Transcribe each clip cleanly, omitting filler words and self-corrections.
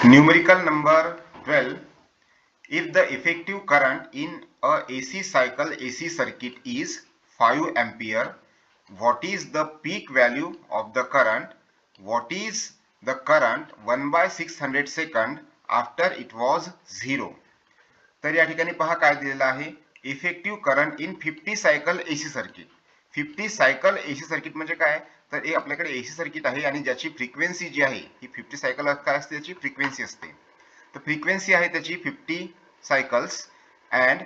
Numerical number 12. If the effective current in a AC cycle AC circuit is 5 ampere, what is the peak value of the current? What is the current 1 by 600 second after it was 0? तर या ठिकाणी पहा काय दिलेलं आहे, effective current in 50 cycle AC circuit. 50 cycle AC circuit म्हणजे काय, तर हे आपल्याकडे एसी सर्किट आहे आणि ज्याची फ्रिक्वेन्सी जी आहे ही 50 सायकल काय असते, त्याची फ्रिक्वेन्सी असते. तर फ्रिक्वेन्सी आहे त्याची 50 cycles and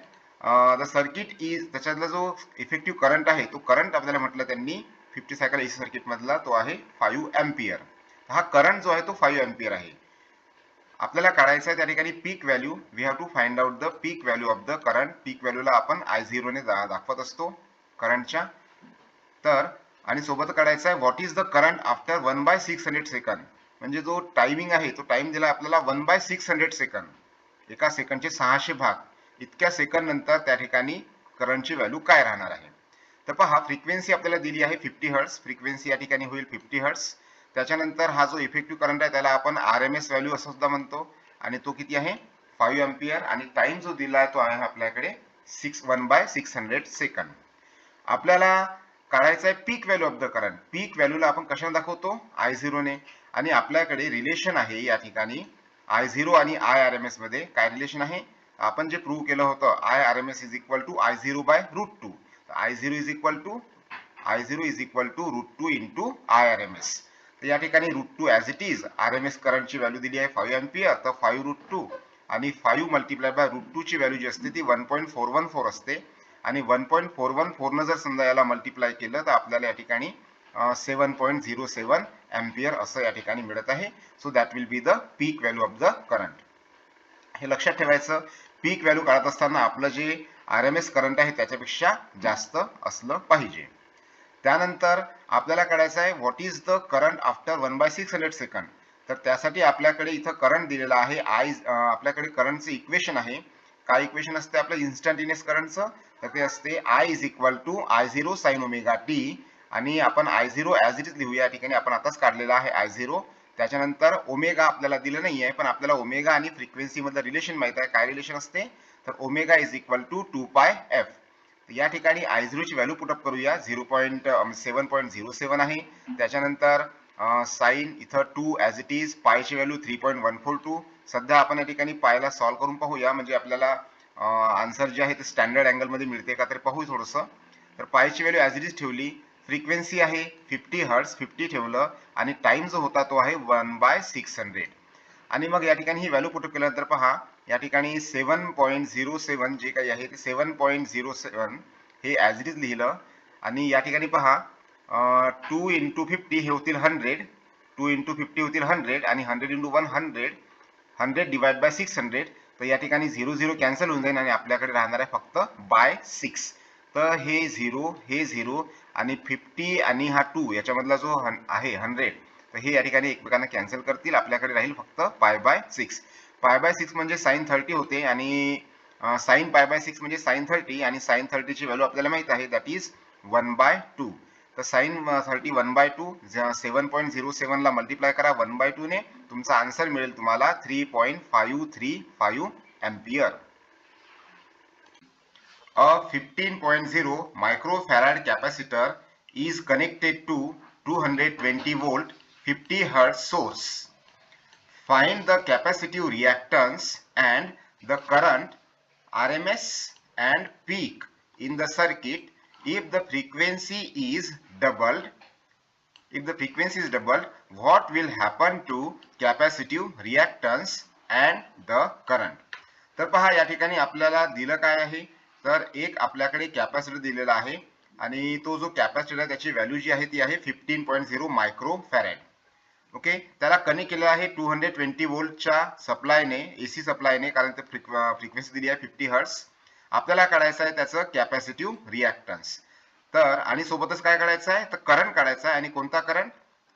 the circuit is, त्याच्यातला जो इफेक्टिव्ह करंट आहे तो करंट आपल्याला म्हटलं त्यांनी 50 सायकल एसी सर्किट मधला तो आहे 5 एम्पियर. हा करंट जो आहे तो 5 एम्पियर आहे. आपल्याला काढायचं आहे त्या ठिकाणी peak value. We have to find out the peak value of the current. Peak व्हॅल्यूला आपण I0 ने दाखवत असतो करंटच्या. तर आणि सोबत काढायचं आहे what is the current after 1 by 600 second. म्हणजे जो टायमिंग आहे तो टाइम दिला आपल्याला 1 बाय 600 सेकंड. एका सेकंडचे 600 भाग. इतक्या सेकंड नंतर त्या ठिकाणी करंटची व्हॅल्यू काय राहणार आहे. तर पहा फ्रिक्वेन्सी आपल्याला दिली आहे 50 हर्ट्ज. फ्रिक्वेन्सी या ठिकाणी होईल 50 हर्ट्ज. त्याच्यानंतर हा जो इफेक्टिव्ह करंट आहे त्याला आपण RMS व्हॅल्यू असं सुद्धा म्हणतो आणि तो किती आहे 5 एम्पियर आणि टाइम जो दिला आहे तो आहे आपल्याकडे 1 बाय 600 सेकंड. आपल्याला काढायचं आहे पीक value of the current. Peak व्हॅल्यूला आपण कशाने दाखवतो, I0 ने. आणि आपल्याकडे रिलेशन आहे या ठिकाणी I0 आणि IRMS मध्ये काय रिलेशन आहे, आपण जे प्रूव्ह केलं होतं IRMS is equal to I0 by √2. I0 is equal to √2 into IRMS. तर या ठिकाणी √2 ॲज इट इज RMS करंटची व्हॅल्यू दिली आहे 5 एम्पियर. तर 5 √2 आणि 5 मल्टिप्लाय बाय √2 ची व्हॅल्यू जी असते ती 1.414 असते. आणि 1.414 न जर समजा याला मल्टिप्लाय केलं तर आपल्याला या ठिकाणी 7.07 एम्पियर असं या ठिकाणी मिळत आहे. So that will be the peak value of the current. हे लक्षात ठेवायचं, पीक व्हॅल्यू काढत असताना आपलं जे RMS करंट आहे त्याच्यापेक्षा जास्त असलं पाहिजे. त्यानंतर आपल्याला काढायचं आहे what is the current after 1 by 600 second. तर त्यासाठी आपल्याकडे इथं करंट दिलेला आहे. आपल्याकडे करंटचे इक्वेशन आहे. काय इक्वेशन असते आपलं इन्स्टंटेनियस करंटचं, तर ते असते I is equal to I0 sine omega t. आणि आपण I0 ॲज इट इज लिहूया. या ठिकाणी आपण आताच काढलेला आहे I0. त्याच्यानंतर ओमेगा आपल्याला दिलं नाही आहे, पण आपल्याला ओमेगा आणि फ्रिक्वेन्सी मधलं रिलेशन माहित आहे. काय रिलेशन असते, तर ओमेगा इज इक्वल टू 2 पाय f. या ठिकाणी I0 ची व्हॅल्यू पुटअप करूया. 7.07 आहे. त्याच्यानंतर साइन इथं 2 ॲज इट इज, पाय ची व्हॅल्यू 3.142. सध्या आपण या ठिकाणी पायला सॉल्व करून पाहूया, म्हणजे आपल्याला आन्सर जे आहे ते स्टँडर्ड अँगल मध्ये मिळते का तर पाहू थोडंसं. तर पायची व्हॅल्यू ॲज इट इज ठेवली. फ्रिक्वेन्सी आहे 50 हर्ट्ज, 50 ठेवलं आणि टाइम जो होता तो आहे 1 बाय 600. आणि मग या ठिकाणी ही व्हॅल्यू पुटअप केल्यानंतर पहा या ठिकाणी 7.07 जे काही आहे ते 7.07 हे ॲज इट इज लिहिलं. आणि या ठिकाणी पहा 2 इंटू 50 हे होतील 100. 2 इंटू 50 होतील 100 आणि 100 इंटू 100 डिवाइड बाय 600. तर या ठिकाणी 0 0 कॅन्सल होऊन जाईल आणि आपल्याकडे राहणार आहे फक्त बाय 6. तर हे 0 आणि 50 आणि हा 2 याच्यामधला जो आहे 100, तर हे या ठिकाणी एकमेकांना कॅन्सल करतील. आपल्याकडे राहील फक्त पाय बाय 6. पाय बाय 6 म्हणजे साइन 30 होते आणि साइन पाय बाय 6 म्हणजे साइन 30 आणि साइन 30 ची व्हॅल्यू आपल्याला माहित आहे दॅट इज 1 बाय 2. तर साइन 30 1 बाय 2 7.07 ला मल्टिप्लाय करा 1 बाय 2 ने, तुमचा आन्सर मिळेल तुम्हाला 3.535 ampere. A 15.0 microfarad capacitor is connected to 220 volt 50 hertz source. Find the capacitive reactance and the current RMS and peak in the circuit if the frequency is doubled. If the frequency is doubled, what will happen to capacitive reactance and the current? तर पहा या ठिकाणी आपल्याला दिलं काय आहे, तर एक आपल्याकडे कॅपॅसिटर दिलेला आहे आणि तो जो कॅपॅसिटर आहे त्याची व्हॅल्यू जी आहे ती आहे 15.0 मायक्रोफॅरेड. ओके, त्याला कनेक्ट केलं आहे 220 व्होल्टच्या सप्लायने, एसी सप्लायने, कारण ते फ्रिक्वेन्सी दिली आहे 50 हर्ट्ज. आपल्याला काढायचं आहे त्याचं कॅपॅसिटिव्ह रिॲक्टन्स. तर आणि सोबतच काय काढायचं आहे, तर करंट काढायचा आहे. आणि कोणता करंट,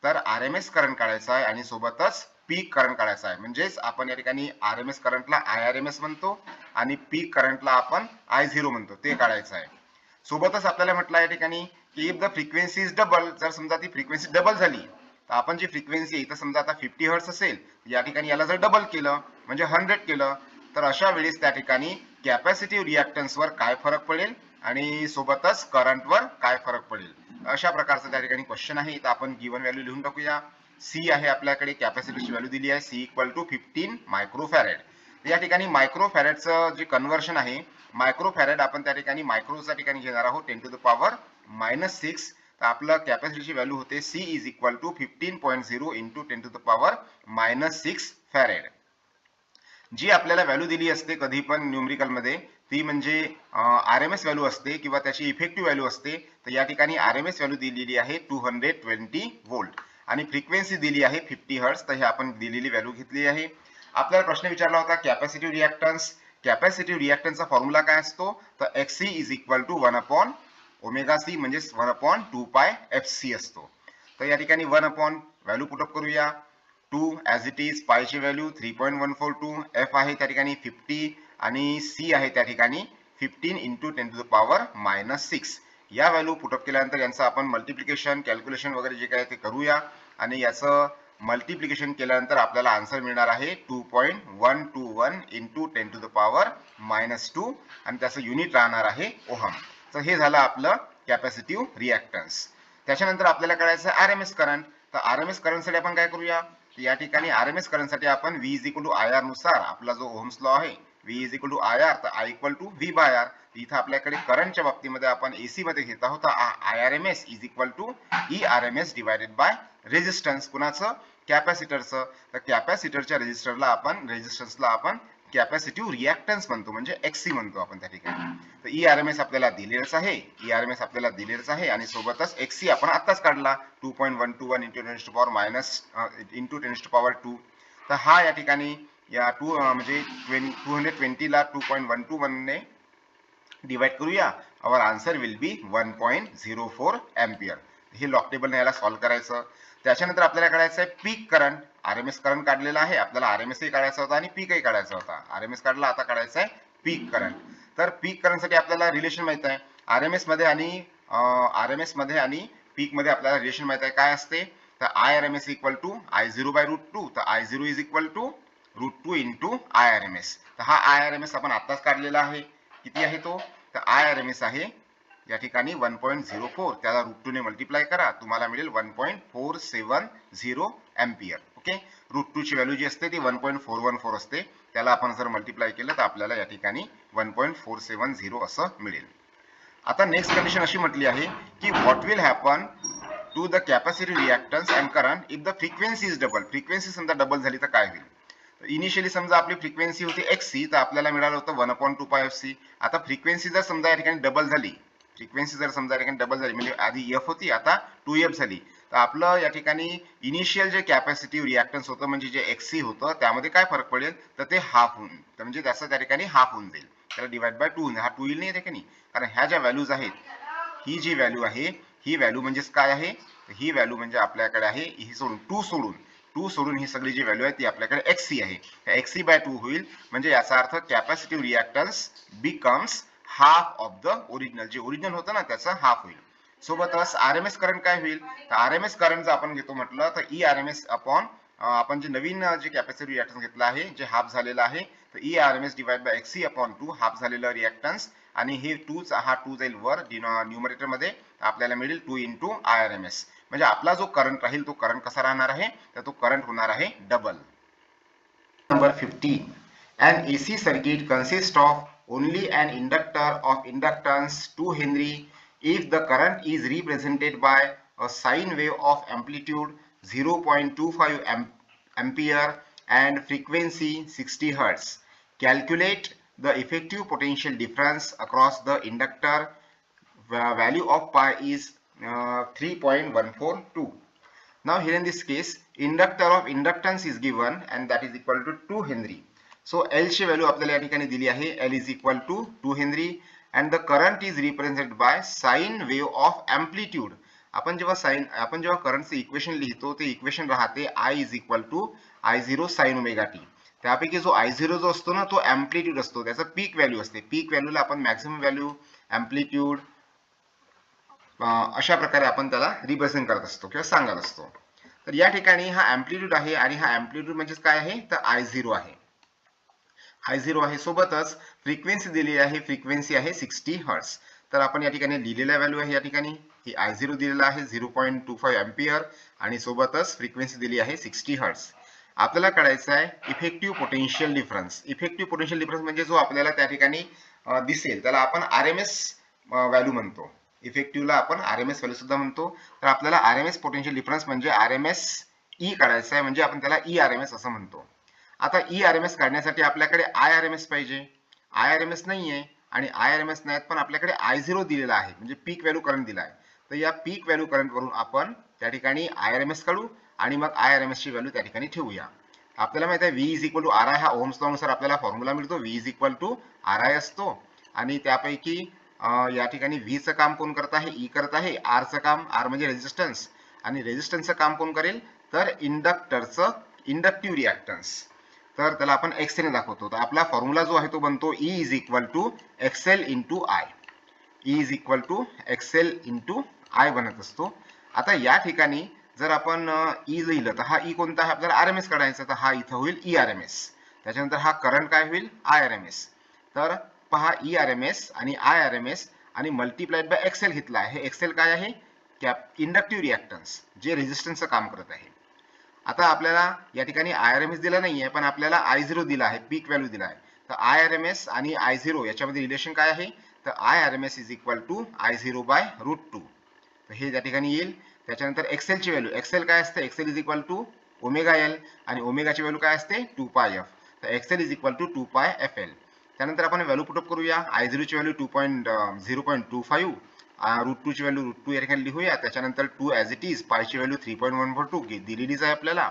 तर RMS करंट काढायचा आहे आणि सोबतच पीक करंट काढायचा आहे. म्हणजेच आपण या ठिकाणी RMS करंटला IRMS म्हणतो आणि पीक करंटला आपण I0 म्हणतो, ते काढायचं आहे. सोबतच आपल्याला म्हटलं या ठिकाणी की if the frequency is double, जर समजा ती फ्रिक्वेन्सी डबल झाली तर आपण जी फ्रिक्वेन्सी इथं समजा आता 50 हर्ट्ज असेल, या ठिकाणी याला जर डबल केलं म्हणजे 100 केलं, तर अशा वेळेस त्या ठिकाणी कॅपॅसिटिव्ह रिॲक्टन्सवर काय फरक पडेल आणि सोबतच करंटवर काय फरक पडेल, अशा प्रकारचा त्या ठिकाणी क्वेश्चन आहे. तर आपण गिवन व्हॅल्यू लिहून टाकूया. सी आहे आपल्याकडे, कॅपॅसिटरची व्हॅल्यू दिली आहे सी इक्वल टू 15 मायक्रोफॅरेड. या ठिकाणी मायक्रोफॅरेडचं जे कन्व्हर्शन आहे, मायक्रोफॅरेड आपण त्या ठिकाणी मायक्रोच्या ठिकाणी घेणार आहोत 10 टू द पॉवर -6. तर आपलं कॅपॅसिटीची व्हॅल्यू होते C is equal to 15.0 into 10 to the power -6 farad. जी आपल्याला व्हॅल्यू दिली असते कधी पण न्यूमरिकल मध्ये, ती म्हणजे RMS व्हॅल्यू असते किंवा त्याची इफेक्टिव्ह व्हॅल्यू असते. तर या ठिकाणी RMS व्हॅल्यू दिलेली आहे 220 व्होल्ट आणि फ्रिक्वेन्सी दिली आहे 50 हर्ट्ज. तर हे आपण दिलेली व्हॅल्यू घेतली आहे. आपल्याला प्रश्न विचारला होता कॅपॅसिटिव्ह रिॲक्टन्स. कॅपॅसिटिव्ह रिॲक्टन्सचा फॉर्म्युला काय असतो, तर Xc इज इक्वल टू 1/ओमेगा सी म्हणजे 1/2πfc असतो. तर या ठिकाणी 1 व्हॅल्यू पुटअप करूया. 2 ॲज इट इज, पायची व्हॅल्यू 3.142, एफ आहे त्या ठिकाणी 50 आणि सी आहे त्या ठिकाणी 15 इंटू 10 टू द पॉवर -6. या व्हॅल्यू पुटअप केल्यानंतर यांचं आपण मल्टिप्लिकेशन कॅल्क्युलेशन वगैरे जे काय ते करूया आणि याचं मल्टिप्लिकेशन केल्यानंतर आपल्याला आन्सर मिळणार आहे 2.121 इंटू 10 टू द पॉवर -2 आणि त्याचं युनिट राहणार आहे ओहम. तर हे झालं आपलं कॅपॅसिटिव्ह रिॲक्टन्स. त्याच्यानंतर आपल्याला करायचं आहे RMS करंट. तर RMS करंटसाठी आपण काय करूया, या ठिकाणी RMS करंटसाठी आपण V is equal to IR नुसार आपला जो ओहम्स लॉ आहे V is equal to IR, तर I equal to V by R. इथं आपल्याकडे करंटच्या बाबतीमध्ये आपण AC मध्ये घेत आहोत. IRMS is equal to ERMS divided by resistance. कुणाचं, कॅपॅसिटरचं. तर कॅपॅसिटरच्या रेजिस्टन्सला आपण कॅपॅसिटिव्ह रिॲक्टन्स म्हणतो म्हणजे XC म्हणतो आपण त्या ठिकाणी. तर ERMS आपल्याला दिलेलंच आहे आणि सोबतच XC आपण आत्ताच काढला 2.121 इंटू 10 टू पॉवर 2. तर हा या ठिकाणी या 2 म्हणजे 220 ला 2.121 ने डिवाइड करूया. आवर आन्सर विल बी 1.04 एम्पियर. हे लॉग टेबलने याला सॉल्व्ह करायचं. त्याच्यानंतर आपल्याला काढायचं आहे पीक करंट. RMS करंट काढलेला आहे आपल्याला, RMS काढायचा होता आणि पीकही काढायचा होता. RMS काढला, आता काढायचा आहे पीक करंट. तर पीक करंटसाठी आपल्याला रिलेशन माहित आहे. RMS मध्ये आणि पीक मध्ये आपल्याला रिलेशन माहित आहे. काय असते, तर IRMS equal to I0 by √2. तर I0 is equal to √2 into IRMS. तर हा IRMS आपण आत्ताच काढलेला आहे. किती आहे तो, तर IRMS आहे या ठिकाणी 1.04. त्याला √2 ने मल्टिप्लाय करा, तुम्हाला मिळेल 1.470 एम्पियर. ओके, √2 ची व्हॅल्यू जी असते ती 1.414 असते. त्याला आपण जर मल्टिप्लाय केलं तर आपल्याला या ठिकाणी 1.470 असं मिळेल. आता नेक्स्ट कंडिशन अशी म्हटली आहे की what will happen to the capacitive reactance and current if the frequency is double. Frequency समजा डबल झाली तर काय होईल. इनिशियली समजा आपली फ्रिक्वेन्सी होती XC, तर आपल्याला मिळालं होतं 1/2πfc. आता फ्रिक्वेन्सी जर समजा या ठिकाणी डबल झाली, म्हणजे आधी F होती आता 2F झाली, तर आपलं या ठिकाणी इनिशियल जे कॅपॅसिटिव्ह रिॲक्टन्स होतं म्हणजे जे XC होतं त्यामध्ये काय फरक पडेल, तर ते हाफ होऊन, म्हणजे त्याचं त्या ठिकाणी हाफ होऊन जाईल. त्याला डिवाइड बाय 2, हा 2 येईल नाही ठिकाणी, कारण ह्या ज्या व्हॅल्यूज आहेत, ही जी व्हॅल्यू आहे ही व्हॅल्यू म्हणजेच काय आहे, ही व्हॅल्यू म्हणजे आपल्याकडे आहे ही सोडून 2 सोडून ही सगळी जी व्हॅल्यू आहे ती आपल्याकडे XC आहे. XC बाय 2 होईल, म्हणजे याचा अर्थ capacitive reactance becomes half of the original. जे ओरिजिनल होतं ना त्याचं हाफ होईल. सोबतच RMS करंट काय होईल, तर RMS करंट जर आपण घेतो म्हटलं तर ERMS अपॉन आपण जे नवीन जे कॅपॅसिटिव्ह रिॲक्टन्स घेतलं आहे जे हाफ झालेलं आहे, तर ERMS divide by XC upon 2 half झालेलं रिॲक्टन्स, आणि हे 2 जाईल वर न्यूमरेटर मध्ये, आपल्याला मिळेल 2 इंटू IRMS. म्हणजे आपला जो करंट राहील तो करंट कसा राहणार आहे, तर तो करंट होणार आहे double. Number 15. An AC circuit consists of only an inductor of inductance 2 Henry if the current is represented by a sine wave of amplitude 0.25 ampere and frequency 60 Hz. Calculate the effective potential difference across the inductor. Value of pi is 3.142. Now here in this case, inductor of inductance is given and that is equal to 2 Henry. So L ची value आपल्याला या ठिकाणी दिली आहे, L is equal to 2 Henry and the current is represented by sine wave of amplitude. आपण जेव्हा करंटचे equation लिहितो ते इक्वेशन राहते I is equal to I0 sin omega t. त्यापैकी जो I0 जो असतो ना तो एम्प्लिट्यूड असतो, त्याचा पीक व्हॅल्यू असते. पीक व्हॅल्यूला आपण मॅक्सिमम व्हॅल्यू, एम्प्लिट्यूड अशा प्रकारे आपण त्याला रिप्रेझेंट करत असतो किंवा सांगत असतो. तर या ठिकाणी हा अँप्लिट्यूड आहे आणि हा अँप्लिट्यूड म्हणजे काय आहे तर I0 आहे. I0 आहे. सोबतच फ्रिक्वेन्सी दिलेली आहे, फ्रिक्वेन्सी आहे 60 हर्ट्झ. तर आपण या ठिकाणी लिहिलेला व्हॅल्यू आहे, या ठिकाणी ही I0 दिलेला आहे 0.25 अँपियर आणि सोबतच फ्रिक्वेन्सी दिली आहे 60 हर्ट्झ. आपल्याला काढायचं आहे effective potential difference. Effective potential difference म्हणजे जो आपल्याला त्या ठिकाणी दिसेल त्याला आपण RMS व्हॅल्यू म्हणतो. इफेक्टिव्हला आपण RMS व्हॅल्यू सुद्धा म्हणतो. तर आपल्याला RMS पोटेन्शियल डिफरन्स म्हणजे RMS E काढायचा आहे, म्हणजे आपण त्याला ERMS असं म्हणतो. आता ERMS काढण्यासाठी आपल्याकडे IRMS पाहिजे. IRMS नाहीये आणि IRMS नाहीत, पण आपल्याकडे I0 दिलेला आहे, म्हणजे पीक व्हॅल्यू करंट दिला आहे. तर या पीक व्हॅल्यू करंट वरून आपण त्या ठिकाणी IRMS काढू आणि मग IRMS ची व्हॅल्यू त्या ठिकाणी ठेवूया. आपल्याला माहिती आहे V is equal to RI हा ओहम्स लॉ नुसार आपल्याला फॉर्म्युला मिळतो. V is equal to RI असतो आणि त्यापैकी या ठिकाणी V चं काम कोण करत आहे, E करत आहे. R चं काम, R म्हणजे रेझिस्टन्स, आणि रेझिस्टन्सचं काम कोण करेल तर इंडक्टरचं इंडक्टिव्ह रिॲक्टन्स. तर त्याला आपण XL ने दाखवतो. तर आपला फॉर्म्युला जो आहे तो बनतो E is equal to XL into I. E is equal to XL into I बनत असतो. आता या ठिकाणी जर आपण E लिहिलं तर हा E कोणता आहे आपल्याला RMS काढायचा, तर हा इथं होईल ERMS. त्याच्यानंतर हा करंट काय होईल IRMS. तर पहा ERMS आणि IRMS आणि मल्टिप्लाइड बाय XL घेतला आहे. हे XL काय आहे इंडक्टिव्ह रिॲक्टन्स, जे रेझिस्टन्सचं काम करत आहे. आता आपल्याला या ठिकाणी IRMS दिला नाहीये, पण आपल्याला I0 दिला आहे, पीक व्हॅल्यू दिला आहे. तर IRMS आणि I0 याच्यामध्ये रिलेशन काय आहे तर IRMS is equal to I0 by √2. तर हे त्या ठिकाणी येईल. त्याच्यानंतर XL ची व्हॅल्यू, XL काय असते, XL is equal to omega L आणि ओमेगाची व्हॅल्यू काय असते 2πf. तर XL is equal to 2πfL. त्यानंतर आपण व्हॅल्यू पुटअप करूया. I0 ची व्हॅल्यू 0.25, √2 ची व्हॅल्यू √2 या ठिकाणी लिहूया. त्याच्यानंतर 2 ॲज इट इज, पाय ची व्हॅल्यू 3.142 दिलेलीच आहे आपल्याला.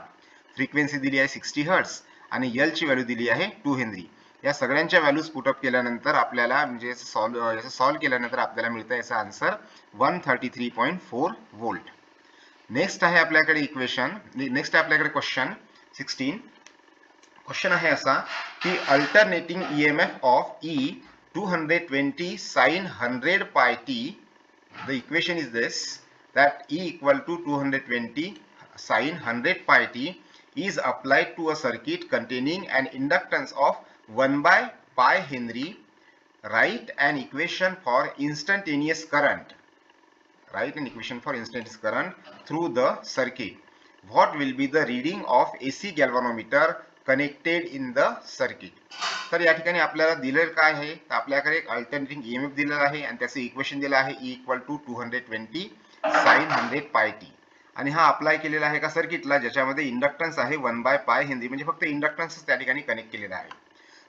फ्रिक्वेन्सी दिली आहे 60 हर्ट्झ आणि L ची व्हॅल्यू दिली आहे 2 हेनरी. या सगळ्यांच्या व्हॅल्यूज पुटअप केल्यानंतर आपल्याला म्हणजे याचं सॉल्व्ह केल्यानंतर आपल्याला मिळतं याचा आन्सर 133.4 व्होल्ट. नेक्स्ट आहे आपल्याकडे इक्वेशन, नेक्स्ट आहे आपल्याकडे क्वेश्चन 16. क्वेश्चन आहे असा की alternating EMF of E 220 sin 100 pi t. The equation is this, that E equal to 220 sin 100 pi t is applied to a circuit containing an inductance of 1 by pi Henry. Write an equation for instantaneous current. Write an equation for instantaneous current through the circuit. What will be the reading of AC galvanometer connected in the circuit? तर या ठिकाणी आपल्याला दिलेलं काय आहे तर आपल्याकडे एक अल्टरनेटिंग EMF दिलेला आहे आणि त्याचं इक्वेशन दिलं आहे E equal to 220 sin 100 pi t. आणि हा अप्लाय केलेला आहे का सर्किटला, ज्याच्यामध्ये इंडक्टन्स आहे 1 बाय पाय हेनरी, म्हणजे फक्त इंडक्टन्स त्या ठिकाणी कनेक्ट केलेला आहे.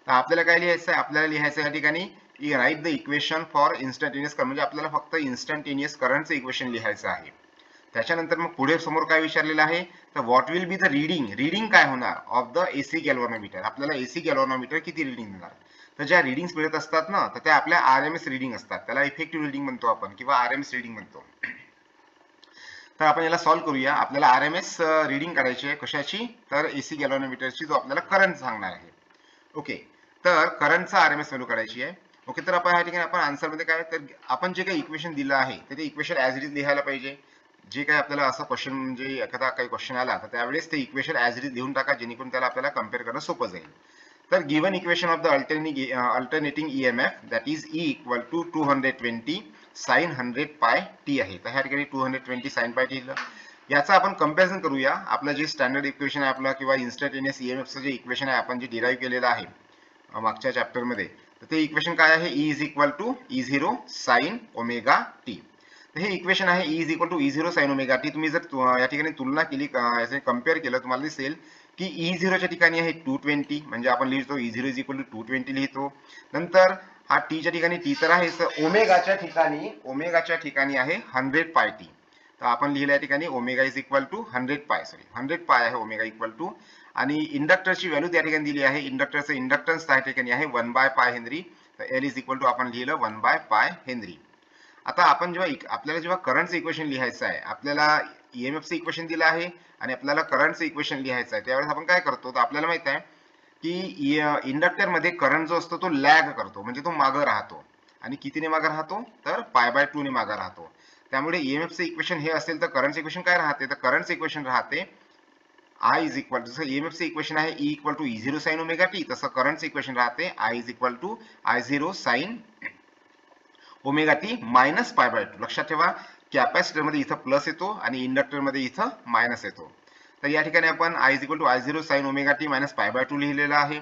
तर आपल्याला काय लिहायचं आहे, आपल्याला लिहायचं या ठिकाणी write the equation for instantaneous current, म्हणजे आपल्याला फक्त इन्स्टंटेनियस करंटचं इक्वेशन लिहायचं आहे. त्याच्यानंतर मग पुढे समोर काय विचारलेलं आहे तर what will be the reading, reading काय होणार ऑफ द AC गॅल्व्हनोमीटर. आपल्याला AC गॅल्व्हनोमीटर किती रीडिंग देणार, तर ज्या रीडिंग्स मिळत असतात ना तर त्या आपल्या RMS रीडिंग असतात, त्याला इफेक्टिव्ह रीडिंग म्हणतो आपण किंवा RMS रीडिंग म्हणतो. तर आपण याला सॉल्व्ह करूया. आपल्याला RMS रीडिंग काढायची आहे कशाची तर AC गॅल्व्हनोमीटरची, जो आपल्याला करंट सांगणार आहे. ओके, तर करंटचा RMS व्हॅल्यू काढायची आहे. ओके, तर आपण या ठिकाणी आपण आन्सर मध्ये काय तर आपण जे काही इक्वेशन दिलं आहे ते इक्वेशन ॲज इट इज लिहायला पाहिजे. जे काही आपल्याला असं क्वेश्चन म्हणजे एखादा काही क्वेश्चन आला तर त्यावेळेस ते इक्वेशन ॲज इट इज लिहून टाका, जेणेकरून त्याला आपल्याला कम्पेअर करणं सोपं जाईल. तर given equation of the alternating EMF that is E equal to 220 sin 100 pi t आहे. तर ह्या ठिकाणी 220 sin pi t लिहिलं. याचा आपण कंपॅरिझन करूया. आपलं जे स्टँडर्ड इक्वेशन आहे आपलं किंवा इन्स्टंटेनियस EMFचं जे इक्वेशन आहे आपण जे डिराईव्ह केलेलं आहे मागच्या चॅप्टर मध्ये, तर ते इक्वेशन काय आहे E is equal to E0 sin omega t. तर हे इक्वेशन आहे E is equal to E0 sin omega t. तुम्ही जर या ठिकाणी तुलना केली, याचे कम्पेअर केलं, तुम्हाला दिसेल की E0 च्या ठिकाणी आहे 220, म्हणजे आपण लिहितो E0 इज इक्वल टू 220 लिहितो. नंतर हा t च्या ठिकाणी t तर आहे, ओमेगाच्या ठिकाणी आहे 100 पाय t. तर आपण लिहिलं या ठिकाणी ओमेगा इज इक्वल टू 100 पाय आहे ओमेगा इक्वल टू. आणि इंडक्टरची व्हॅल्यू त्या ठिकाणी दिली आहे, इंडक्टरचं इंडक्टन्स त्या ठिकाणी आहे 1 बाय पाय हेनरी. तर L इज इक्वल टू आपण लिहिलं 1 बाय पाय हेनरी. आता आपण आपल्याला जेव्हा करंटचं इक्वेशन लिहायचं आहे, आपल्याला EMFचं इक्वेशन दिलं आहे आणि आपल्याला करंटचं इक्वेशन लिहायचं आहे, त्यावेळेस आपण काय करतो तर आपल्याला माहित आहे की इंडक्टर मध्ये करंट जो असतो तो लॅग करतो, म्हणजे तो मागं राहतो. आणि कितीने मागं राहतो तर π/2 ने मागं राहतो. त्यामुळे ईएमएफचं इक्वेशन हे असेल तर करंटचं इक्वेशन काय राहते, तर करंटचं इक्वेशन राहते I इज इक्वल टू, जसं ईएमएफचं इक्वेशन आहे E equal to E0 sine omega t, तसं करंटचं इक्वेशन राहते I is equal to I0 sine omega t minus pi by two. लक्षात ठेवा, कॅपॅसिटर मध्ये इथं प्लस येतो आणि इंडक्टर मध्ये इथं मायनस येतो. तर या ठिकाणी आपण I is equal to I0 sine omega t minus pi by two लिहिलेला आहे.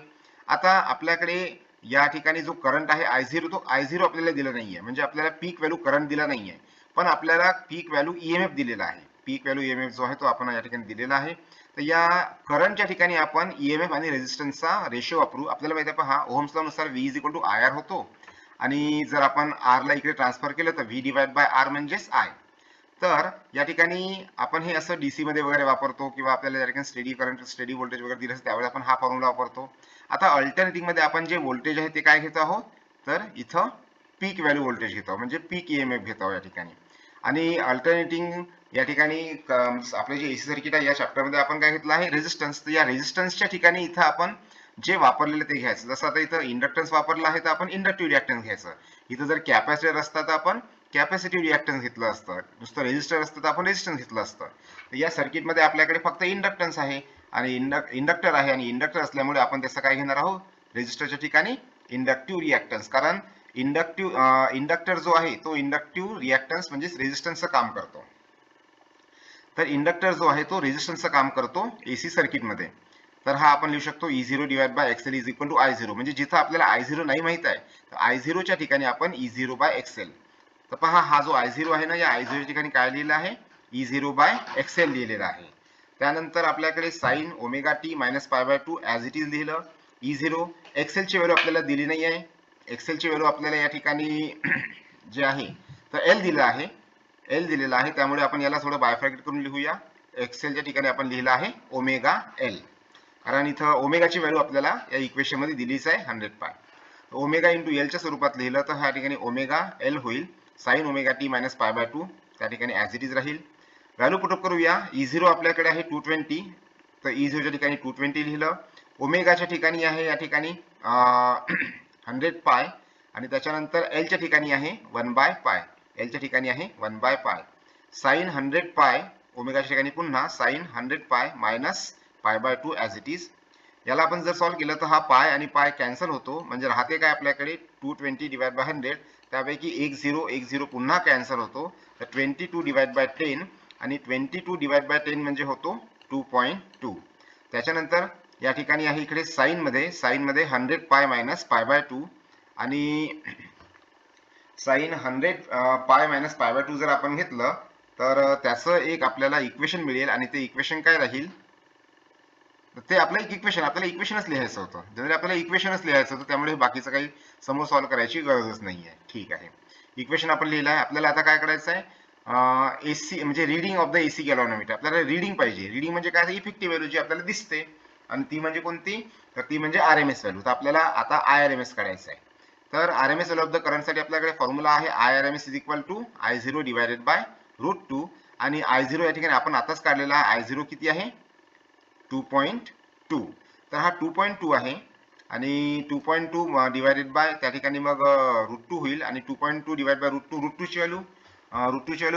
आता आपल्याकडे या ठिकाणी जो करंट आहे I0, तो I0 आपल्याला दिला नाहीये, म्हणजे आपल्याला पीक व्हॅल्यू करंट दिला नाहीये, पण आपल्याला पीक व्हॅल्यू ईएमएफ दिलेला आहे. पीक व्हॅल्यू ईएमएफ जो आहे तो आपण या ठिकाणी दिलेला आहे. तर या करंटच्या ठिकाणी आपण ईएमएफ आणि रेझिस्टन्सचा रेशो वापरू. आपल्याला माहिती आहे पहा, ओहम्स लॉ नुसार V is equal to IR होतो, आणि जर आपण R ला इकडे ट्रान्सफर केलं तर V डिवाइड बाय R म्हणजेच I. तर या ठिकाणी आपण हे असं डीसी मध्ये वगैरे वापरतो, किंवा आपल्याला या ठिकाणी स्टेडी करंट स्टेडी व्होल्टेज वगैरे दिलं असेल त्यावेळेस आपण हा फॉर्म्युला वापरतो. आता अल्टरनेटिव्ह मध्ये आपण जे व्होल्टेज आहे ते काय घेतो आहोत, तर इथं पीक व्हॅल्यू व्होल्टेज घेतो, म्हणजे पीक ईएमएफ घेतो या ठिकाणी. आणि अल्टरनेटिंग या ठिकाणी आपले जे एसी सर्किट आहे या चॅप्टर मध्ये आपण काय घेतलं आहे, रेझिस्टन्स. तर या रेझिस्टन्सच्या ठिकाणी इथं आपण जे वापरलेलं ते घ्यायचं. जसं आता इथं इंडक्टन्स वापरला आहे तर आपण इंडक्टिव्ह रिॲक्टन्स घ्यायचं. इथं जर कॅपॅसिटर असता तर आपण कॅपॅसिटिव्ह रिॲक्टन्स घेतलं असतं. नुसतं रेझिस्टर असतं तर आपण रेझिस्टन्स घेतलं असतं. तर या सर्किट मध्ये आपल्याकडे फक्त इंडक्टन्स आहे आणि इंडक्टर आहे, आणि इंडक्टर असल्यामुळे आपण त्याचं काय घेणार आहोत, रेझिस्टरच्या ठिकाणी इंडक्टिव्ह रिॲक्टन्स. कारण इंडक्टर जो आहे तो इंडक्टिव्ह रिॲक्टन्स म्हणजे रेझिस्टन्सचं काम करतो. तर इंडक्टर जो आहे तो रेझिस्टन्सचं काम करतो एसी सर्किट मध्ये. तर हा आपण लिहू शकतो E0 divide by XL is equal to I0. म्हणजे जिथं आपल्याला I0 नाही माहित आहे तर I0 च्या ठिकाणी आपण E0 बाय XL. तर पहा, हा जो I0 आहे ना, या I0 च्या ठिकाणी काय लिहिलं आहे, E0 बाय XL लिहिलेला आहे. त्यानंतर आपल्याकडे sign omega t minus pi by to as it is लिहिलं. E0 XL ची व्हॅल्यू आपल्याला दिली नाही आहे. XL ची व्हॅल्यू आपल्याला या ठिकाणी जे आहे तर L दिलं आहे, L दिलेला आहे, त्यामुळे आपण याला थोडं बायफॅक्ट करून लिहूया. XL च्या ठिकाणी आपण लिहिलं आहे ओमेगा L, कारण इथं ओमेगाची व्हॅल्यू आपल्याला या इक्वेशन मध्ये दिलीच आहे 100 पाय. ओमेगा इंटू एल च्या स्वरूपात लिहिलं तर ह्या ठिकाणी ओमेगा एल होईल sign omega t minus pi by to, त्या ठिकाणी ॲज इट इज राहील. व्हॅल्यू पुटअप करूया. E0 आपल्याकडे आहे 220, तर E0 च्या ठिकाणी 220 लिहिलं. ओमेगाच्या ठिकाणी आहे या ठिकाणी 100 पाय, आणि त्याच्यानंतर एल च्या ठिकाणी आहे 1 बाय पाय. एल च्या ठिकाणी आहे 1 बाय पाय. साइन 100 पाय ओमेगाच्या ठिकाणी पुन्हा sign 100 pi minus pi by to as it is. याला आपण जर सॉल्व्ह केलं तर हा पाय आणि पाय कॅन्सल होतो, म्हणजे राहते काय आपल्याकडे 220 डिवाइड बाय 100. त्यापैकी एक 0 पुन्हा कॅन्सल होतो, तर 22 डिवाइड बाय 10, आणि 22 डिवाइड बाय 10 म्हणजे होतो 2.2. त्याच्यानंतर या ठिकाणी आहे इकडे साइन मध्ये 100 pi minus pi by to, आणि sign 100 pi minus pi by to जर आपण घेतलं तर त्याचं एक आपल्याला इक्वेशन मिळेल, आणि ते इक्वेशन काय राहील, ते आपलं एक इक्वेशन, आपल्याला इक्वेशनच लिहायचं होतं. जनरली आपल्याला इक्वेशनच लिहायचं होतं, त्यामुळे बाकीचं काही समोर सॉल्व्ह करायची गरजच नाही आहे. ठीक आहे, इक्वेशन आपण लिहिलं आहे. आपल्याला आता काय करायचं आहे, एसी म्हणजे reading of the AC galvanometer. आपल्याला रिडिंग पाहिजे. रिडिंग म्हणजे काय, इफेक्टिव्ह व्हॅल्यू जी आपल्याला दिसते, आणि ती म्हणजे कोणती, तर ती म्हणजे RMS व्हॅल्यू. तर आपल्याला आता IRMS काढायचं आहे. तर RMS व्हॅल्यू ऑफ द करंटसाठी आपल्याकडे फॉर्म्युला आहे IRMS is equal to I0 divided by √2, आणि I0 या ठिकाणी आपण आताच काढलेला आहे. I0 किती आहे, 2.2. तर हा 2.2 आहे, आणि 2.2 डिवायडेड बाय त्या ठिकाणी मग √2 होईल, आणि 2.2 डिवाइड बाय √2 ची व्हॅल्यू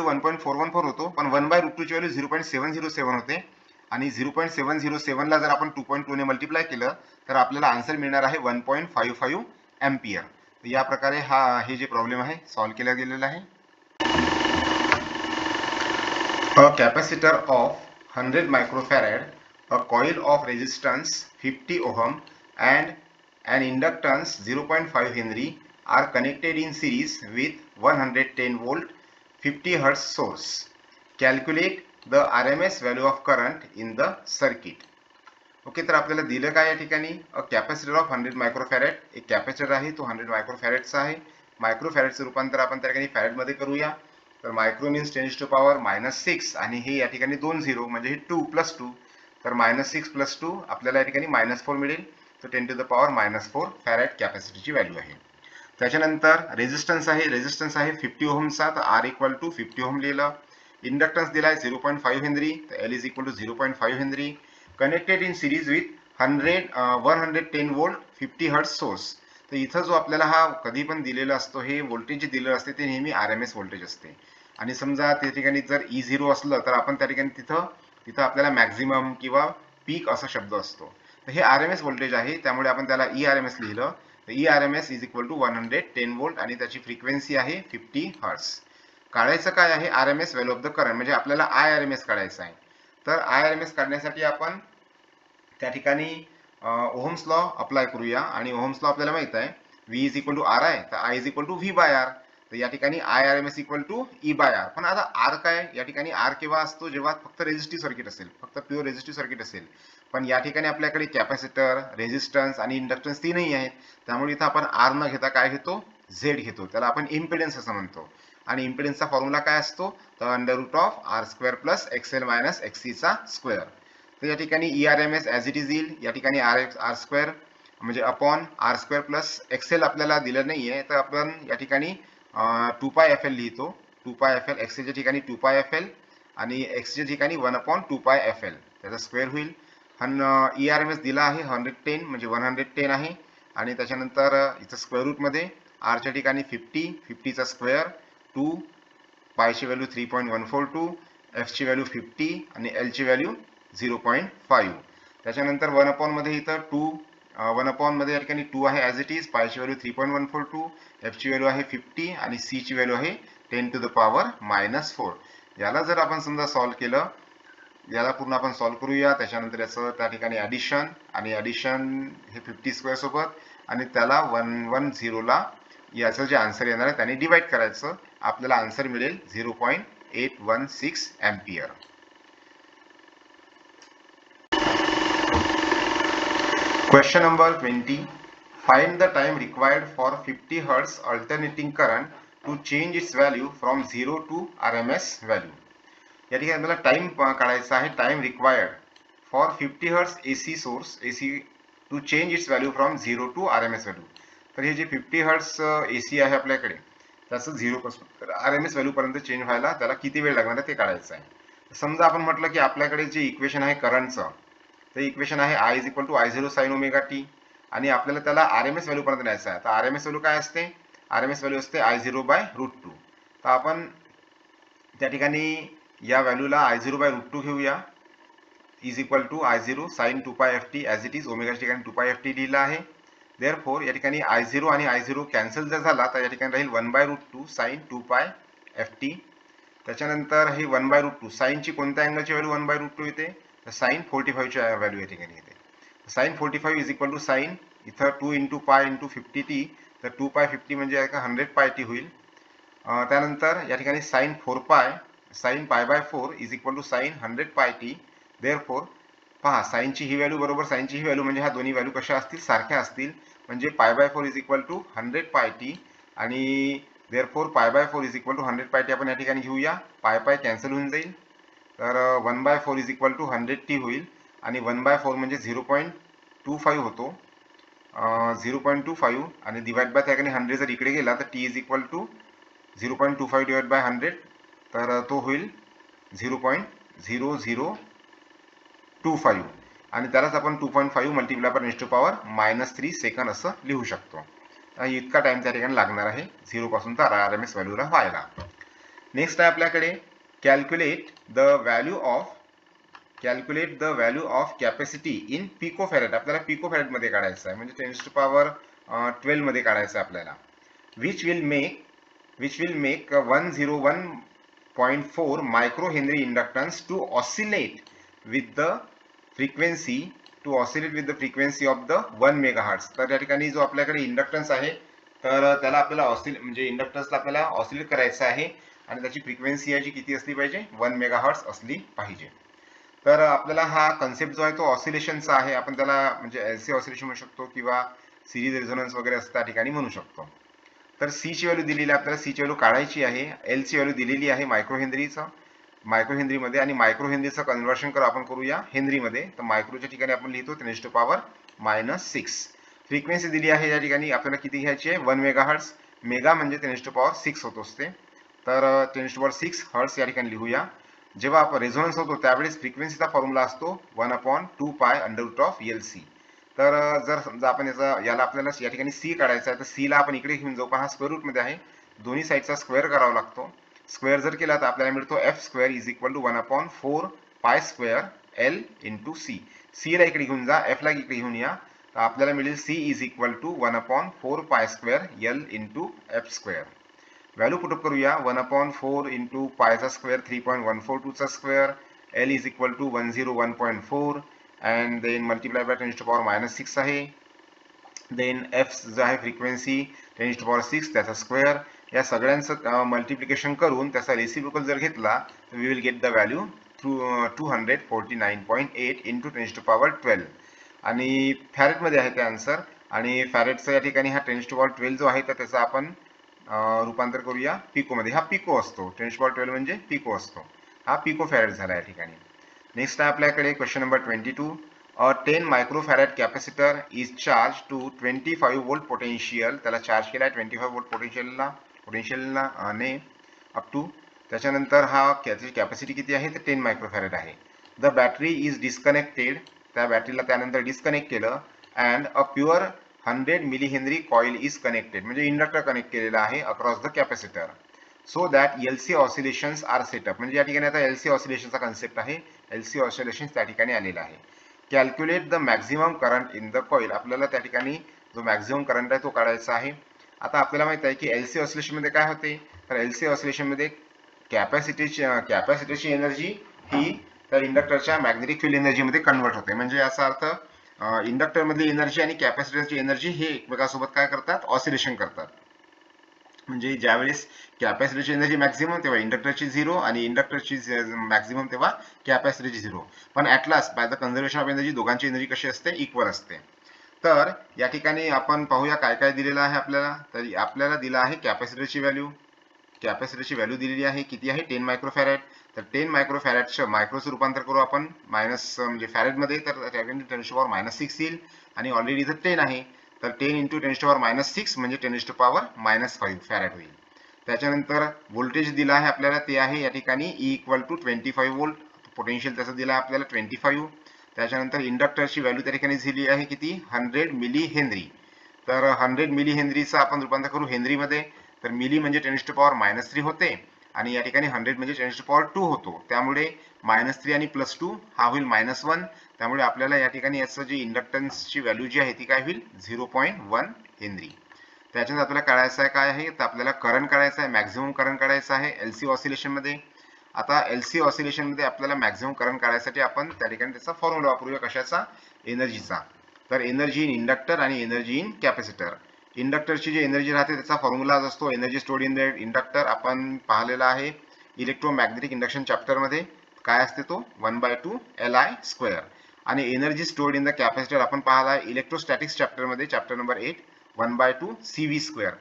1.414 होतो, पण 1 बाय √2 ची व्हॅल्यू 0.707 होते, आणि 0.707 ला जर आपण 2.2 ने मल्टिप्लाय केलं तर आपल्याला आन्सर मिळणार आहे 1.55 एम्पियर. तर या प्रकारे हे जे प्रॉब्लेम आहे सॉल्व्ह केला गेलेला आहे. A capacitor of 100 microfarad, a coil of resistance 50 ohm and an inductance 0.5 Henry are connected in series with 110 volt 50 Hz source. Calculate the RMS value of current in the circuit. Okay, तर आपल्याला दिलं काय या ठिकाणी, अ capacitor of 100 microfarad. एक capacitor आहे तो 100 मायक्रोफॅरेडचा आहे. मायक्रोफॅरेडचं रूपांतर आपण त्या ठिकाणी फॅरेड मध्ये करूया. तर मायक्रो मीन्स 10 टू पॉवर -6, आणि हे या ठिकाणी 2 0 म्हणजे हे 2 + 2, तर -6 + 2 आपल्याला या ठिकाणी -4 मिळेल. तर 10 टू द पॉवर -4 फॅरेड कॅपॅसिटीची व्हॅल्यू आहे. त्याच्यानंतर रेझिस्टन्स आहे 50 ओहमचा, तर R इक्वल टू 50 ओहम लिहिलं. इंडक्टन्स दिलाय 0.5 हेनरी, तर L is equal to 0.5 henry. Connected in series with 110 volt 50 hertz source. तर इथं जो आपल्याला हा कधी पण दिलेला असतो, हे व्होल्टेज जे दिलेलं असते ते नेहमी RMS व्होल्टेज असते. आणि समजा त्या ठिकाणी जर E0 असलं तर आपण त्या ठिकाणी तिथं आपल्याला मॅक्झिमम किंवा पीक असा शब्द असतो. तर हे RMS व्होल्टेज आहे, त्यामुळे आपण त्याला ERMS लिहिलं. तर ERMS is equal to 110 volt आणि त्याची फ्रिक्वेन्सी आहे 50 हर्ट्झ. काढायचं काय आहे? RMS value of the current, म्हणजे आपल्याला IRMS काढायचं आहे. तर IRMS काढण्यासाठी आपण त्या ठिकाणी ओहम्स लॉ अप्लाय करूया आणि ओहम्स लॉ आपल्याला माहित आहे V is equal to RI, तर I is equal to V by R. तर या ठिकाणी IRMS equal to E by R. पण आता R काय? या ठिकाणी R केव्हा असतो? जेव्हा फक्त रेझिस्टिव्ह सर्किट असेल, फक्त प्युअर रेझिस्टिव्ह सर्किट असेल. पण या ठिकाणी आपल्याकडे कॅपॅसिटर, रेझिस्टन्स आणि इंडक्टन्स तीनही आहेत, त्यामुळे इथं आपण R न घेता काय घेतो? Z घेतो. त्याला आपण इम्पिडन्स असं म्हणतो. आणि इम्पिडन्सचा फॉर्म्युला काय असतो? तर under root of R square plus XL minus XC चा स्क्वेअर. तर या ठिकाणी ERMS ॲज इट इज येईल. या ठिकाणी R स्क्वेअर म्हणजे upon R square plus XL आपल्याला दिलं नाहीये, तर आपण या ठिकाणी 2πfl लिहितो. 2πfl XL च्या ठिकाणी 2πfl आणि X च्या ठिकाणी 1/2πfl, त्याचा स्क्वेअर होईल. ERMS दिला आहे 110 म्हणजे 110 आहे. आणि त्याच्यानंतर इथं स्क्वेअर रूट मध्ये R च्या ठिकाणी 50 चा स्क्वेअर, 2 पाय ची व्हॅल्यू 3.142, F ची व्हॅल्यू 50 आणि L ची व्हॅल्यू 0.5. त्याच्यानंतर 1 अपॉन मध्ये इथं 2, 1 अपॉन मध्ये या ठिकाणी 2 आहे ॲज इट इज. पाय ची व्हॅल्यू 3.142, F ची व्हॅल्यू आहे 50 आणि C ची व्हॅल्यू आहे 10 टू द पॉवर -4. याला जर आपण समजा सॉल्व्ह केलं, याला पूर्ण आपण सॉल्व्ह करूया. त्याच्यानंतर याचं त्या ठिकाणी ॲडिशन, आणि ॲडिशन हे 50 स्क्वेअर सोबत आणि त्याला 110 ला याचं जे आन्सर येणार आहे त्याने डिवाइड करायचं. आपल्याला आन्सर मिळेल 0.816 ampere. Question number 20. Find the time required for 50 Hz alternating current to change its value from 0 to RMS value. या ठिकाणी आपल्याला टाइम काढायचा आहे. Time required for 50 Hz AC source AC to change its value from 0 to RMS value. तर हे जे 50 Hz AC आहे आपल्याकडे, त्याचं 0 पासून RMS व्हॅल्यू पर्यंत चेंज व्हायला त्याला किती वेळ लागणार आहे ते काढायचं आहे. समजा आपण म्हटलं की आपल्याकडे जे इक्वेशन आहे करंटचं, तर इक्वेशन आहे I is equal to I0 sine omega t आणि आपल्याला त्याला RMS व्हॅल्यू पर्यंत न्यायचं आहे. तर RMS व्हॅल्यू काय असते? RMS व्हॅल्यू असते I0 बाय √2. तर आपण त्या ठिकाणी या व्हॅल्यूला I0 बाय √2 घेऊया. Is equal to I0 sine 2πft as it is. ओमेगाच्या ठिकाणी 2πft लिहिलं आहे. देअरफॉर या ठिकाणी I0 आणि I0 कॅन्सल जर झाला तर या ठिकाणी राहील 1 बाय √2 साइन 2πft. त्याच्यानंतर हे 1 बाय √2 साइनची कोणत्या अँगलची व्हॅल्यू 1 बाय √2 येते? तर साइन 45 ची व्हॅल्यू या ठिकाणी येते. Sine 45 is equal to sine इथं 2 इंटू पाय इंटू 50t, तर 2π50 म्हणजे 100πt होईल. त्यानंतर या ठिकाणी sine 4π sine pi by 4 is equal to sine 100πt. Therefore पहा, साइनची ही व्हॅल्यू बरोबर साइनची ही व्हॅल्यू म्हणजे ह्या दोन्ही व्हॅल्यू कशा असतील? सारख्या असतील. म्हणजे पाय by 4 is equal to 100πt आणि देअरफॉर पाय by 4 is equal to 100πt आपण या ठिकाणी घेऊया. पाय कॅन्सल होऊन जाईल. तर 1 bye 4 is equal to 100t होईल आणि 1 बाय 4 म्हणजे 0.25 होतो. 0.25 आणि डिवाइड बाय त्या ठिकाणी 100 जर इकडे गेला तर t is equal to 0.25 divide by 100, तर तो होईल 0.0025 आणि त्यालाच आपण 2.5 multiply per 10 to power -3 second असं लिहू शकतो. इतका टाइम त्या ठिकाणी लागणार आहे 0 पासून तर RMS व्हॅल्यूला व्हायला. नेक्स्ट आहे आपल्याकडे calculate the value of capacity in picofarad. आपल्याला पिकोफॅरेड मध्ये काढायचं आहे, म्हणजे 10 टू पॉवर 12 मध्ये काढायचं आहे आपल्याला. Which will make 101.4 micro henry inductance to oscillate with the frequency of the 1 megahertz. तर या ठिकाणी जो आपल्याकडे इंडक्टन्स आहे, तर त्याला आपल्याला म्हणजे इंडक्टन्सला आपल्याला ऑसिलेट करायचं आहे आणि त्याची फ्रिक्वेन्सी आहे जी किती असली पाहिजे? 1 मेगाहर्ट्ज असली पाहिजे. तर आपल्याला हा कन्सेप्ट जो आहे तो ऑसिलेशनचा आहे. आपण त्याला म्हणजे एलसी ऑसिलेशन म्हणू शकतो किंवा सिरीज रेझोनन्स वगैरे असं त्या ठिकाणी म्हणू शकतो. तर सी ची व्हॅल्यू दिलेली आहे, आपल्याला सी ची व्हॅल्यू काढायची आहे. एल ची व्हॅल्यू दिलेली आहे मायक्रो हेनरीमध्ये आणि मायक्रो हेनरीचं कन्व्हर्शन आपण करूया हेनरीमध्ये. तर मायक्रोच्या ठिकाणी आपण लिहितो 10 टू पॉवर -6. फ्रिक्वेन्सी दिली आहे या ठिकाणी आपल्याला किती घ्यायची आहे? 1 मेगाहर्ट्ज. मेगा म्हणजे 10 टू पॉवर 6 होत असते, तर 10 टू पॉवर 6 हर्ट्ज या ठिकाणी लिहूया. जेव्हा आपण रेझोनन्स होतो त्यावेळेस फ्रिक्वेन्सीचा फॉर्म्युला असतो 1/2π अंडर रूट ऑफ LC. तर जर समजा आपण याला आपल्याला या ठिकाणी सी काढायचा आहे, तर सी ला आपण इकडे घेऊन जाऊ. पण हा स्क्वेअर रूट मध्ये आहे, दोन्ही साईडचा स्क्वेअर करावा लागतो. स्क्वेअर जर केला तर आपल्याला मिळतो F square is equal to 1/4 pi square L into C. C ला इकडे घेऊन जा, एफ ला इकडे घेऊन या, तर आपल्याला मिळेल C is equal to 1/4 pi square L into F square. Value put up करूया. 1/4 इंटू पायचा स्क्वेअर 3.142 चा square, L is equal to 101.4 and then multiply by 10⁻⁻6 आहे. देन एफ जो आहे फ्रिक्वेन्सी 10⁻⁶ त्याचा स्क्वेअर. या सगळ्यांचं मल्टिप्लिकेशन करून त्याचा रेसिप्रोकल जर घेतला तर we will get the value 249.8 into 10⁻12 आणि फॅरेटमध्ये आहे ते आन्सर. आणि फॅरेटचा या ठिकाणी हा 10⁻12 जो आहे तर त्याचा आपण रूपांतर करूया पिकोमध्ये. हा पिको असतो, 10⁻12 म्हणजे पिको असतो, हा पिको फॅरेट झाला या ठिकाणी. नेक्स्ट आहे आपल्याकडे question number 22. A 10 microfarad capacitor is charge to 25 volt potential. त्याला चार्ज केला आहे 25 वोल्ट पोटेन्शियलला ने अप टू. त्याच्यानंतर हा त्याची कॅपॅसिटी किती आहे तर 10 मायक्रोफॅरेड आहे. The battery is disconnected. त्या बॅटरीला त्यानंतर डिस्कनेक्ट केलं. And a pure 100 milli henry coil is connected, म्हणजे इंडक्टर कनेक्ट केलेला आहे across the capacitor. So that LC oscillations are set up. म्हणजे या ठिकाणी आता एलसी ऑसिलेशनचा कन्सेप्ट आहे. एलसी ऑसिलेशन्स त्या ठिकाणी आलेला आहे. Calculate the maximum current in the coil. आपल्याला त्या ठिकाणी जो मॅक्झिमम करंट आहे तो काढायचा आहे. आता आपल्याला माहित आहे की एलसी ऑसिलेशन मध्ये काय होते, तर एलसी ऑसिलेशन मध्ये कॅपॅसिटरची एनर्जी ही त्या इंडक्टरच्या मॅग्नेटिक फील्ड एनर्जी मध्ये कन्वर्ट होते. म्हणजे याचा अर्थ इंडक्टर मधली एनर्जी आणि कॅपॅसिटरची एनर्जी हे एकमेकांसोबत काय करतात, ऑसिलेशन करतात. म्हणजे ज्यावेळेस कॅपॅसिटरची एनर्जी मॅक्झिमम तेव्हा इंडक्टरची 0 आणि इंडक्टरची मॅक्झिमम तेव्हा कॅपॅसिटरची 0. पण at last by the conservation of energy दोघांची एनर्जी कशी असते, इक्वल असते. तर या ठिकाणी आपण पाहूया काय काय दिलेलं आहे आपल्याला. तर आपल्याला दिलं आहे कॅपॅसिटरची व्हॅल्यू. कॅपॅसिटरची व्हॅल्यू दिलेली आहे, किती आहे 10 मायक्रोफॅरेड. तर 10 मायक्रोफॅरेडचं मायक्रोचं रूपांतर करू आपण मायनस म्हणजे फॅरेडमध्ये, तर त्याकडे 10⁻⁻6 येईल आणि ऑलरेडी इथं 10 आहे. तर 10 इंटू 10⁻⁻6 म्हणजे 10⁻⁻5 फॅरेड होईल. त्याच्यानंतर व्होल्टेज दिलं आहे आपल्याला, ते आहे या ठिकाणी E equal to 25 volt. Potential त्याचं दिलं आहे आपल्याला 25. त्याच्यानंतर इंडक्टरची व्हॅल्यू त्या ठिकाणी दिली आहे किती, 100 मिली हेनरी. तर 100 मिली हेनरीचं आपण रूपांतर करू हेनरीमध्ये. तर मिली म्हणजे 10⁻⁻3 होते आणि या ठिकाणी 100 म्हणजे 10⁻2 होतो. त्यामुळे -3 आणि +2 हा होईल -1. त्यामुळे आपल्याला या ठिकाणी याचं जी इंडक्टन्सची व्हॅल्यू जी आहे ती काय होईल 0.1 हेनरी. त्याच्यात आपल्याला काढायचं आहे काय आहे, तर आपल्याला करंट काढायचा आहे, मॅक्झिमम करंट काढायचा आहे एलसी ऑसिलेशन मध्ये. आता एलसी ऑसिलेशन मध्ये आपल्याला मॅक्झिमम करंट काढायसाठी आपण त्या ठिकाणी त्याचा फॉर्म्युला वापरूया, कशाचा, एनर्जीचा. तर एनर्जी इन इंडक्टर आणि एनर्जी इन कॅपॅसिटर. इंडक्टरची जी एनर्जी राहते त्याचा फॉर्म्युला असतो energy stored in the inductor. आपण पाहिलेला आहे इलेक्ट्रोमॅग्नेटिक इंडक्शन चॅप्टर मध्ये. काय असते तो 1/2 Li². आणि energy stored in the capacitor आपण पाहिला इलेक्ट्रोस्टॅटिक्स चॅप्टर मध्ये, चॅप्टर नंबर 8, 1/2 CV².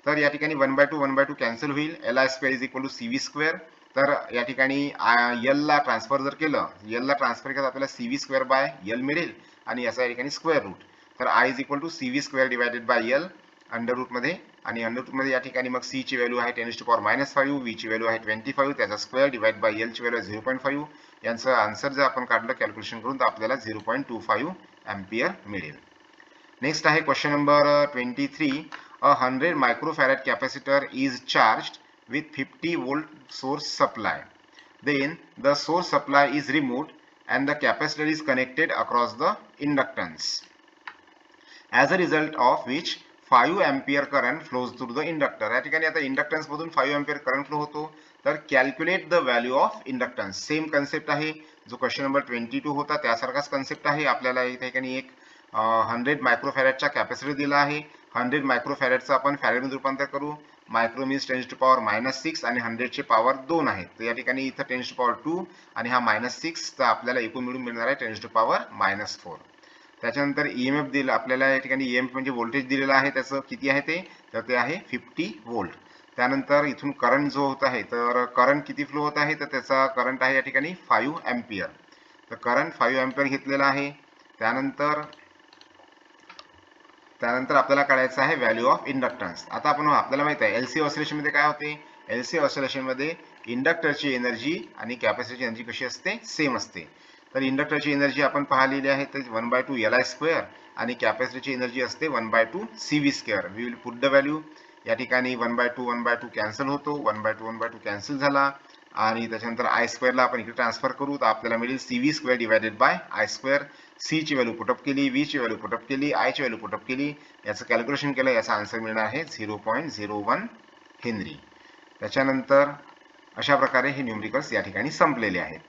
तर या ठिकाणी 1/2 कॅन्सल होईल. Li² is equal to CV². तर या ठिकाणी L ला ट्रान्सफर जर केलं, L ला ट्रान्सफर केलं आपल्याला CV²/L मिळेल आणि याचा या ठिकाणी स्क्वेअर रूट. तर I is equal to CV² divided by L under root मध्ये. आणि अंडर रूट मध्ये या ठिकाणी मग C ची व्हॅल्यू आहे 10⁻⁻5, V ची व्हॅल्यू आहे 25, त्याचा स्क्वेअर डिवाइड बाय L ची व्हॅल्यू 0.5. यांचं आन्सर जर आपण काढलं कॅल्क्युलेशन करून तर आपल्याला 0.25 अँपिअर मिळेल. नेक्स्ट आहे question number 23. A 100 microfarad capacitor is charged with 50 volt source supply. Then the source supply is removed and the capacitor is connected across the inductance. As a result of which 5 ampere current flows through the inductor. या ठिकाणी आता inductance मधून 5 ampere current flow होतो. तर calculate the value of inductance. Same concept आहे जो question number 22 होता त्यासारखाच concept आहे. आपल्याला या ठिकाणी एक 100 मायक्रोफॅरेडचा कॅपॅसिटर दिला आहे. 100 मायक्रोफॅरेडचं आपण फॅरेडमध्ये रूपांतर करू. मायक्रो मीन्स 10⁻⁻6 आणि 100 ची पॉवर 2 आहे. तर या ठिकाणी इथं 10⁻2 आणि हा -6, तर आपल्याला एकूण मिळून मिळणार आहे 10⁻⁻4. त्याच्यानंतर ईएमएफ दिला आपल्याला या ठिकाणी. ईएमएफ म्हणजे व्होल्टेज दिलेलं आहे, त्याचं किती आहे ते, तर ते आहे 50 वोल्ट. त्यानंतर इथून करंट जो होत आहे, तर करंट किती फ्लो होत आहे, तर त्याचा करंट आहे या ठिकाणी 5 अँपिअर. तर करंट 5 अँपिअर घेतलेला आहे. त्यानंतर आपल्याला काढायचं आहे व्हॅल्यू ऑफ इंडक्टन्स. आता आपण आपल्याला माहित आहे एलसी ऑसिलेशन मध्ये काय होते, एलसी ऑसिलेशन मध्ये इंडक्टरची एनर्जी आणि कॅपॅसिटरची एनर्जी कशी असते, सेम असते. तर इंडक्टरची एनर्जी आपण पाहिलेली आहे तर 1/2 Li² आणि कॅपॅसिटरची एनर्जी असते 1/2 CV². We will put the value. या ठिकाणी 1/2 कॅन्सल होतो, 1/2 कॅन्सल झाला आणि त्याच्यानंतर आय स्क्वेअरला आपण इकडे ट्रान्सफर करू तर आपल्याला मिळेल CV² divided by I square. C ची व्हॅल्यू पुटअप केली, व्ही ची व्हॅल्यू पुटअप केली, आय ची व्हॅल्यू पुटअप केली, याचं कॅल्क्युलेशन केलं, याचा आन्सर मिळणार आहे 0.01 हेनरी. त्याच्यानंतर अशा प्रकारे हे न्यूमरिकल्स या ठिकाणी संपलेले आहेत.